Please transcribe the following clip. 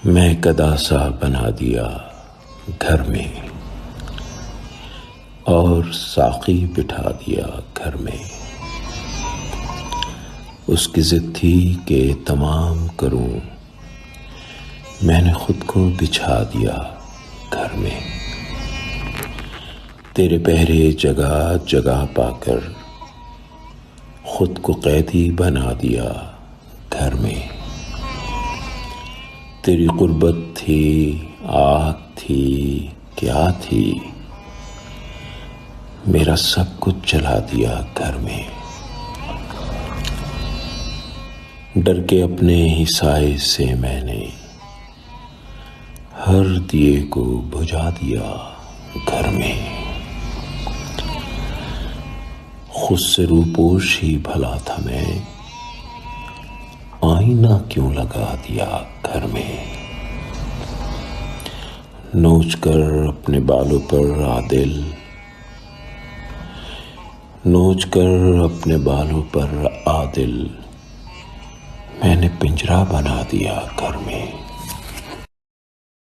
मैं कदा सा बना दिया घर में और साक़ी बिठा दिया घर में। उसकी ज़िद थी कि तमाम करूं, मैंने खुद को बिछा दिया घर में। तेरे पहरे जगह जगह पाकर खुद को कैदी बना दिया घर में। तेरी कुर्बत थी, आग थी, क्या थी, मेरा सब कुछ जला दिया घर में। डर के अपने ही साए से मैंने हर दिए को बुझा दिया घर में। खुद से रूपोश ही भला था मैं, आईना क्यों लगा दिया घर में। नोच कर अपने बालों पर आदिल, नोच कर अपने बालों पर आदिल, मैंने पिंजरा बना दिया घर में।